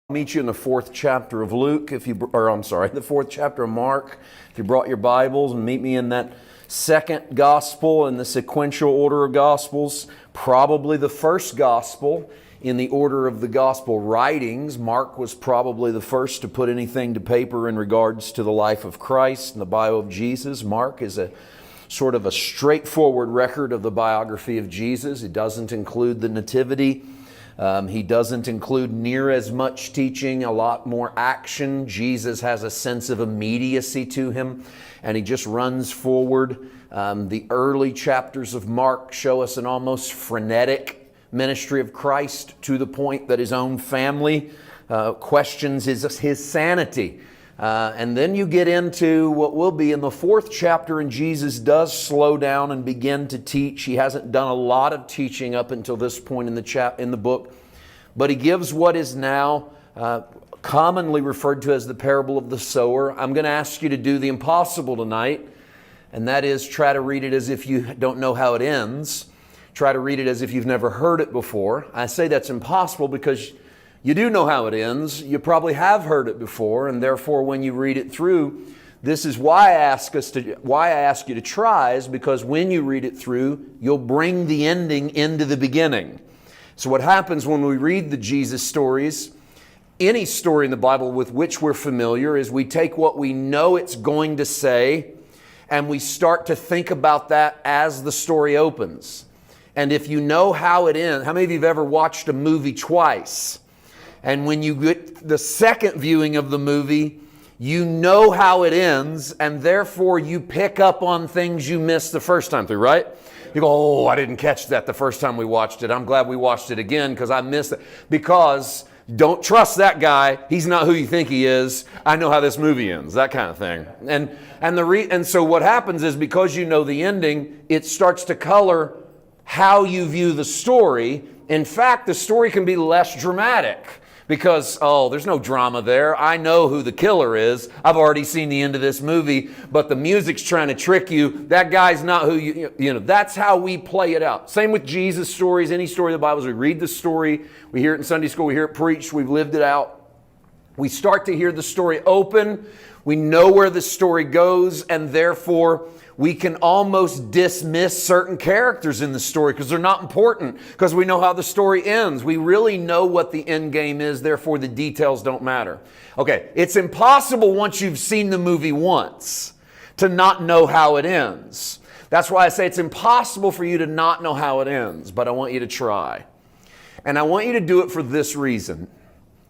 Meet you in the fourth chapter of Luke, the fourth chapter of Mark. If you brought your Bibles, and meet me in that second gospel in the sequential order of gospels, probably the first gospel in the order of the gospel writings. Mark was probably the first to put anything to paper in regards to the life of Christ and the bio of Jesus. Mark is a sort of a straightforward record of the biography of Jesus. It doesn't include the nativity. He doesn't include near as much teaching, a lot more action. Jesus has a sense of immediacy to him, and he just runs forward. The early chapters of Mark show us an almost frenetic ministry of Christ, to the point that his own family questions his sanity. And then you get into what will be in the fourth chapter, and Jesus does slow down and begin to teach. He hasn't done a lot of teaching up until this point in the book, but he gives what is now commonly referred to as the parable of the sower. I'm going to ask you to do the impossible tonight, and that is try to read it as if you don't know how it ends. Try to read it as if you've never heard it before. I say that's impossible because you do know how it ends. You probably have heard it before, and therefore when you read it through, this is why I ask you to try, is because when you read it through, you'll bring the ending into the beginning. So what happens when we read the Jesus stories, any story in the Bible with which we're familiar, is we take what we know it's going to say and we start to think about that as the story opens. And if you know how it ends, how many of you have ever watched a movie twice? And when you get the second viewing of the movie, you know how it ends, and therefore you pick up on things you missed the first time through, right? You go, oh, I didn't catch that the first time we watched it. I'm glad we watched it again because I missed it. Because don't trust that guy. He's not who you think he is. I know how this movie ends, that kind of thing. And so what happens is, because you know the ending, it starts to color how you view the story. In fact, the story can be less dramatic. Because, there's no drama there. I know who the killer is. I've already seen the end of this movie, but the music's trying to trick you. That guy's not who you know. That's how we play it out. Same with Jesus stories, any story of the Bible. We read the story, we hear it in Sunday school, we hear it preached, we've lived it out. We start to hear the story open. We know where the story goes, and therefore we can almost dismiss certain characters in the story because they're not important, because we know how the story ends. We really know what the end game is, therefore the details don't matter. Okay, it's impossible once you've seen the movie once to not know how it ends. That's why I say it's impossible for you to not know how it ends, but I want you to try. And I want you to do it for this reason.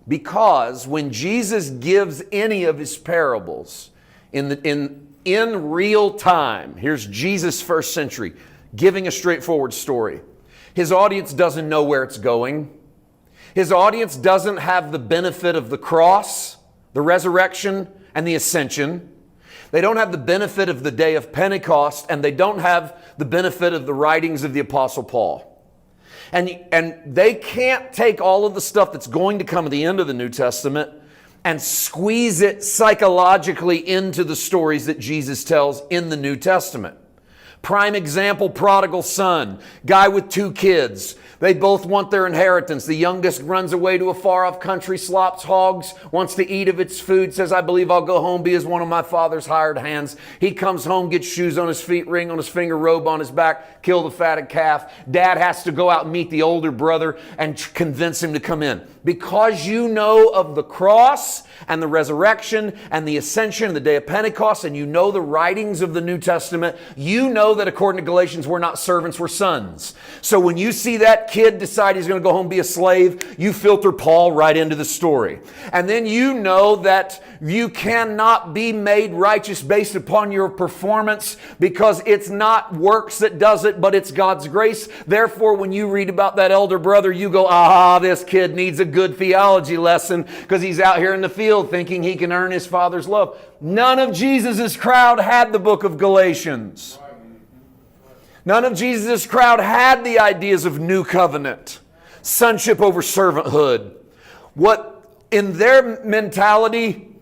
Because when Jesus gives any of his parables in real time, here's Jesus first century giving a straightforward story. His audience doesn't know where it's going. His audience doesn't have the benefit of the cross, the resurrection, and the ascension. They don't have the benefit of the day of Pentecost, and they don't have the benefit of the writings of the Apostle Paul. And they can't take all of the stuff that's going to come at the end of the New Testament and squeeze it psychologically into the stories that Jesus tells in the New Testament. Prime example, prodigal son, guy with 2 kids. They both want their inheritance. The youngest runs away to a far-off country, slops hogs, wants to eat of its food, says, I believe I'll go home, be as one of my father's hired hands. He comes home, gets shoes on his feet, ring on his finger, robe on his back, kill the fatted calf. Dad has to go out and meet the older brother and convince him to come in. Because you know of the cross and the resurrection and the ascension and the day of Pentecost, and you know the writings of the New Testament, you know that according to Galatians, we're not servants, we're sons. So when you see that kid decide he's going to go home and be a slave, you filter Paul right into the story. And then you know that you cannot be made righteous based upon your performance, because it's not works that does it, but it's God's grace. Therefore, when you read about that elder brother, you go, this kid needs a good theology lesson because he's out here in the field thinking he can earn his father's love. None of Jesus's crowd had the book of Galatians. None of Jesus' crowd had the ideas of new covenant, sonship over servanthood. What in their mentality,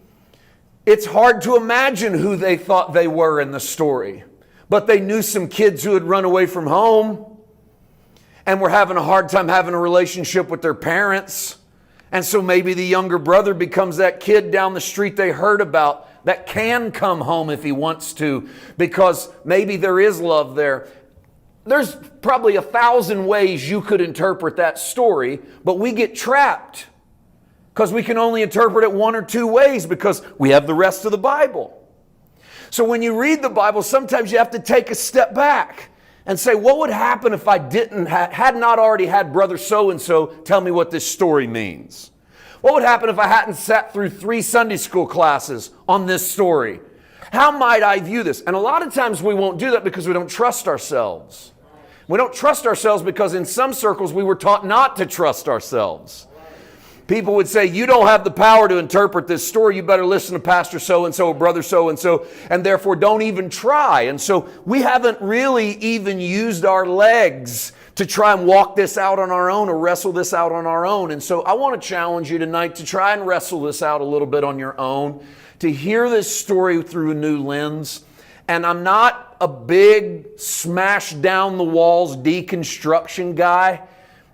it's hard to imagine who they thought they were in the story. But they knew some kids who had run away from home and were having a hard time having a relationship with their parents. And so maybe the younger brother becomes that kid down the street they heard about that can come home if he wants to, because maybe there is love there. There's probably 1,000 ways you could interpret that story, but we get trapped because we can only interpret it one or two ways because we have the rest of the Bible. So when you read the Bible, sometimes you have to take a step back and say, what would happen if I had not already had brother so-and-so tell me what this story means? What would happen if I hadn't sat through 3 Sunday school classes on this story? How might I view this? And a lot of times we won't do that because we don't trust ourselves. We don't trust ourselves because in some circles we were taught not to trust ourselves. People would say, you don't have the power to interpret this story. You better listen to Pastor so-and-so or brother so-and-so, and therefore don't even try. And so we haven't really even used our legs to try and walk this out on our own or wrestle this out on our own. And so I want to challenge you tonight to try and wrestle this out a little bit on your own, to hear this story through a new lens. And I'm not a big smash down the walls deconstruction guy.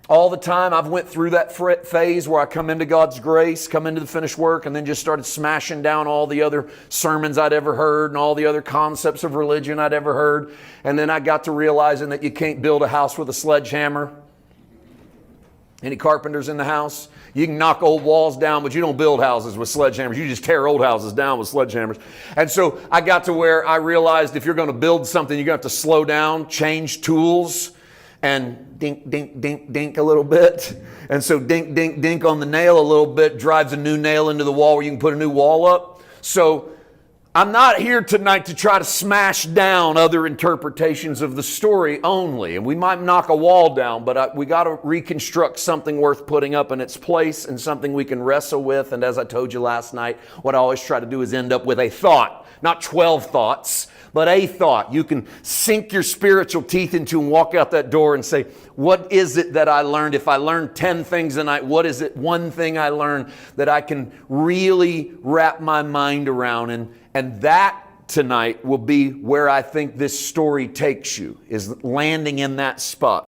All the time, I've went through that phase where I come into God's grace, come into the finished work, and then just started smashing down all the other sermons I'd ever heard and all the other concepts of religion I'd ever heard. And then I got to realizing that you can't build a house with a sledgehammer. Any carpenters in the house? You can knock old walls down, but you don't build houses with sledgehammers. You just tear old houses down with sledgehammers. And so I got to where I realized if you're going to build something, you're going to have to slow down, change tools, and dink, dink, dink, dink a little bit. And so dink, dink, dink on the nail a little bit drives a new nail into the wall where you can put a new wall up. So I'm not here tonight to try to smash down other interpretations of the story only. And we might knock a wall down, but we got to reconstruct something worth putting up in its place and something we can wrestle with. And as I told you last night, what I always try to do is end up with a thought, not 12 thoughts. But a thought you can sink your spiritual teeth into and walk out that door and say, what is it that I learned? If I learned 10 things tonight, what is it one thing I learned that I can really wrap my mind around? And that tonight will be where I think this story takes you, is landing in that spot.